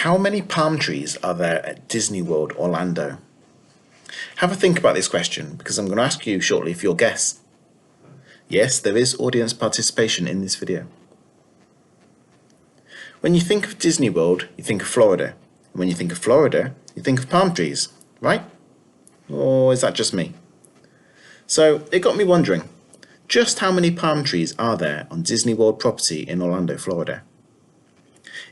How many palm trees are there at Disneyworld Orlando? Have a think about this question because I'm going to ask you shortly for your guess. Yes, there is audience participation in this video. When you think of Disney World, you think of Florida. And when you think of Florida, you think of palm trees, right? Or is that just me? So it got me wondering, just how many palm trees are there on Disney World property in Orlando, Florida?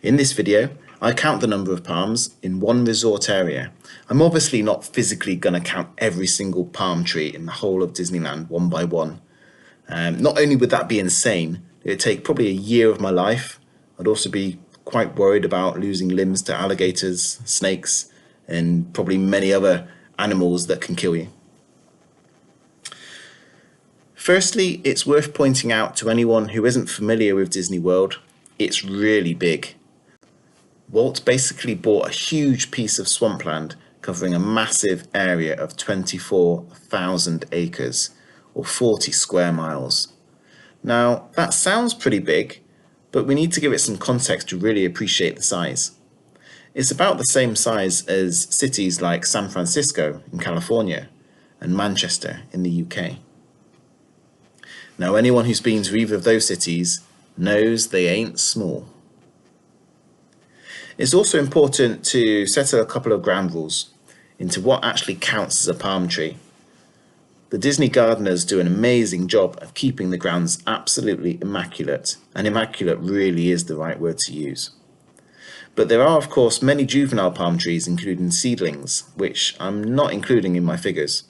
In this video, I count the number of palms in one resort area. I'm obviously not physically going to count every single palm tree in the whole of Disneyland one by one. Not only would that be insane, it would take probably a year of my life. I'd also be quite worried about losing limbs to alligators, snakes, and probably many other animals that can kill you. Firstly, it's worth pointing out to anyone who isn't familiar with Disney World, it's really big. Walt basically bought a huge piece of swampland covering a massive area of 24,000 acres, or 40 square miles. Now, that sounds pretty big, but we need to give it some context to really appreciate the size. It's about the same size as cities like San Francisco in California and Manchester in the UK. Now, anyone who's been to either of those cities knows they ain't small. It's also important to set a couple of ground rules into what actually counts as a palm tree. The Disney gardeners do an amazing job of keeping the grounds absolutely immaculate, and immaculate really is the right word to use. But there are of course many juvenile palm trees, including seedlings, which I'm not including in my figures.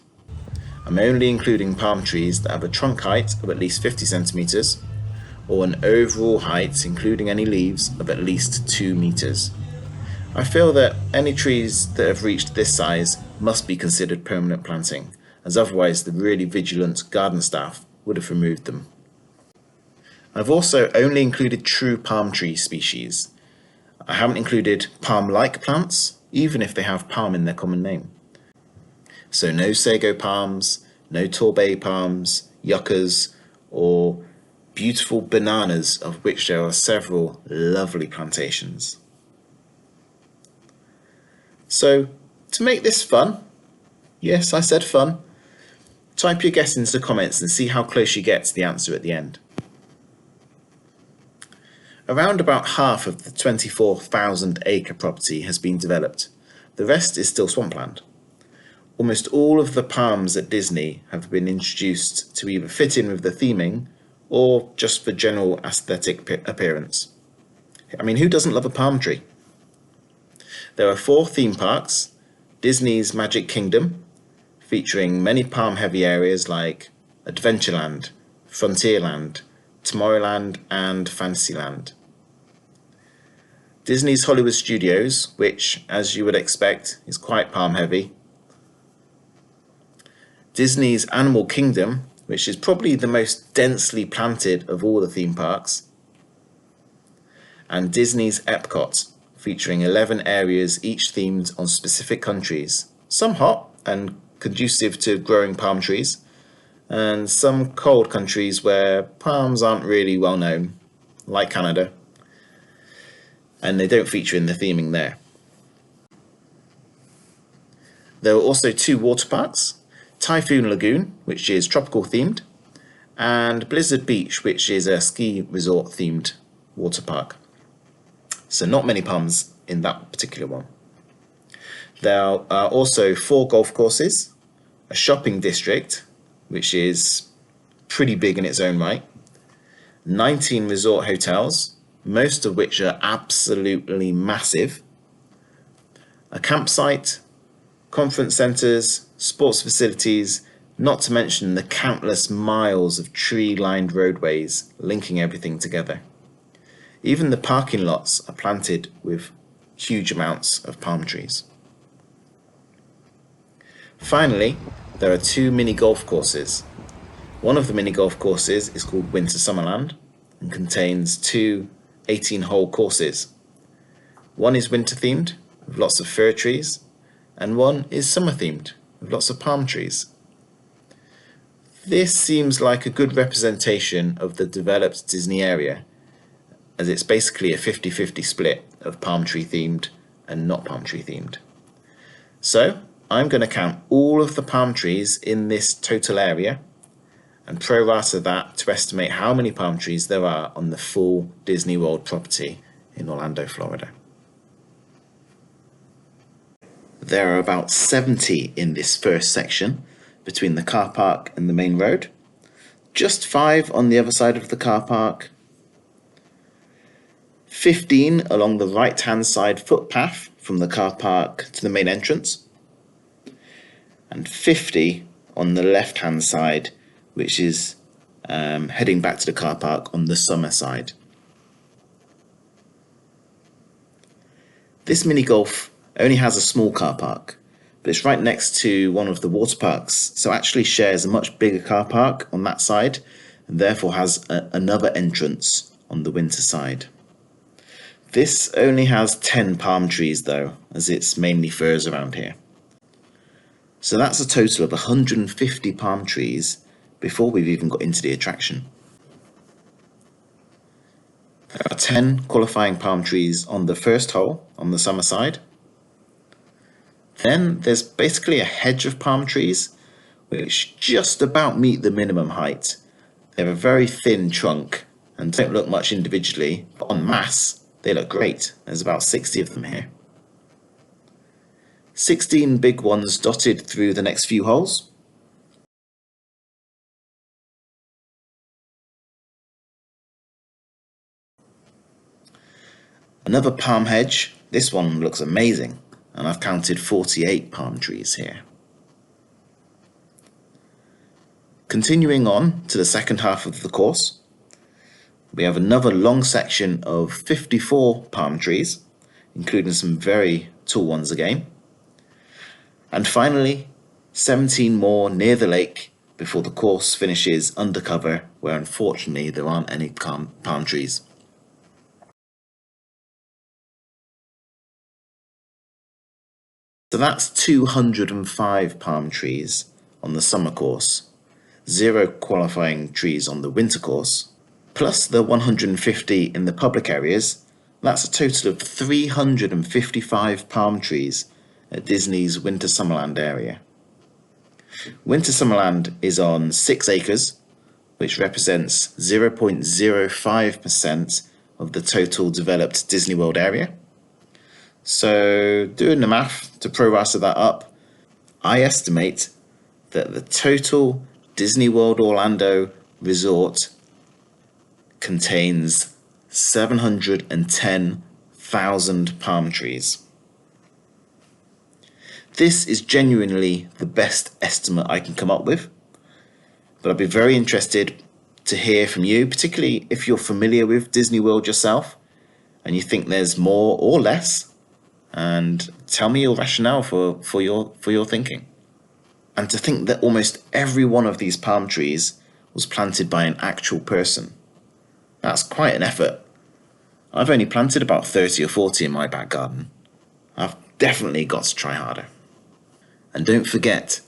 I'm only including palm trees that have a trunk height of at least 50 centimeters, or an overall height, including any leaves, of at least 2 meters. I feel that any trees that have reached this size must be considered permanent planting, as otherwise the really vigilant garden staff would have removed them. I've also only included true palm tree species. I haven't included palm-like plants, even if they have palm in their common name. So no Sago Palms, no Torbay Palms, Yuccas, or beautiful bananas, of which there are several lovely plantations. So, to make this fun, yes, I said fun, type your guess into the comments and see how close you get to the answer at the end. Around about half of the 24,000 acre property has been developed. The rest is still swampland. Almost all of the palms at Disney have been introduced to either fit in with the theming or just for general aesthetic appearance. I mean, who doesn't love a palm tree? There are 4 theme parks: Disney's Magic Kingdom, featuring many palm-heavy areas like Adventureland, Frontierland, Tomorrowland, and Fantasyland. Disney's Hollywood Studios, which, as you would expect, is quite palm-heavy. Disney's Animal Kingdom, which is probably the most densely planted of all the theme parks. And Disney's Epcot, featuring 11 areas each themed on specific countries, some hot and conducive to growing palm trees, and some cold countries where palms aren't really well known, like Canada, and they don't feature in the theming there. There are also 2 water parks: Typhoon Lagoon, which is tropical themed, and Blizzard Beach, which is a ski resort themed water park. So not many palms in that particular one. There are also 4 golf courses, a shopping district, which is pretty big in its own right, 19 resort hotels, most of which are absolutely massive, a campsite, conference centres, sports facilities, not to mention the countless miles of tree-lined roadways linking everything together. Even the parking lots are planted with huge amounts of palm trees. Finally, there are 2 mini golf courses. One of the mini golf courses is called Winter Summerland and contains 2 18-hole courses. One is winter themed with lots of fir trees, and one is summer themed with lots of palm trees. This seems like a good representation of the developed Disney area, as it's basically a 50-50 split of palm tree themed and not palm tree themed. So I'm going to count all of the palm trees in this total area and prorata that to estimate how many palm trees there are on the full Disney World property in Orlando, Florida. There are about 70 in this first section between the car park and the main road, just 5 on the other side of the car park, 15 along the right hand side footpath from the car park to the main entrance, and 50 on the left hand side, which is heading back to the car park on the summer side. This mini golf only has a small car park, but it's right next to one of the water parks, so actually shares a much bigger car park on that side, and therefore has another entrance on the winter side. This only has 10 palm trees though, as it's mainly firs around here. So that's a total of 150 palm trees before we've even got into the attraction. There are 10 qualifying palm trees on the first hole on the summer side. Then there's basically a hedge of palm trees which just about meet the minimum height. They have a very thin trunk and don't look much individually, but en masse they look great. There's about 60 of them here. 16 big ones dotted through the next few holes. Another palm hedge. This one looks amazing, and I've counted 48 palm trees here. Continuing on to the second half of the course, we have another long section of 54 palm trees, including some very tall ones again. And finally, 17 more near the lake before the course finishes undercover, where unfortunately there aren't any palm trees. So that's 205 palm trees on the summer course, 0 qualifying trees on the winter course, plus the 150 in the public areas. That's a total of 355 palm trees at Disney's Winter Summerland area. Winter Summerland is on 6 acres, which represents 0.05% of the total developed Disney World area. So doing the math to prorata that up, I estimate that the total Disney World Orlando resort contains 710,000 palm trees. This is genuinely the best estimate I can come up with, but I'd be very interested to hear from you, particularly if you're familiar with Disney World yourself and you think there's more or less, and tell me your rationale for your thinking. And to think that almost every one of these palm trees was planted by an actual person. That's quite an effort. I've only planted about 30 or 40 in my back garden. I've definitely got to try harder. And don't forget,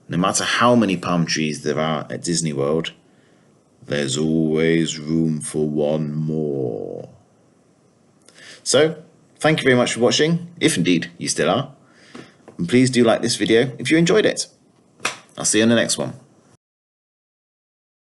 no matter how many palm trees there are at Disney World, there's always room for one more. So, thank you very much for watching, if indeed you still are. And please do like this video if you enjoyed it. I'll see you in the next one.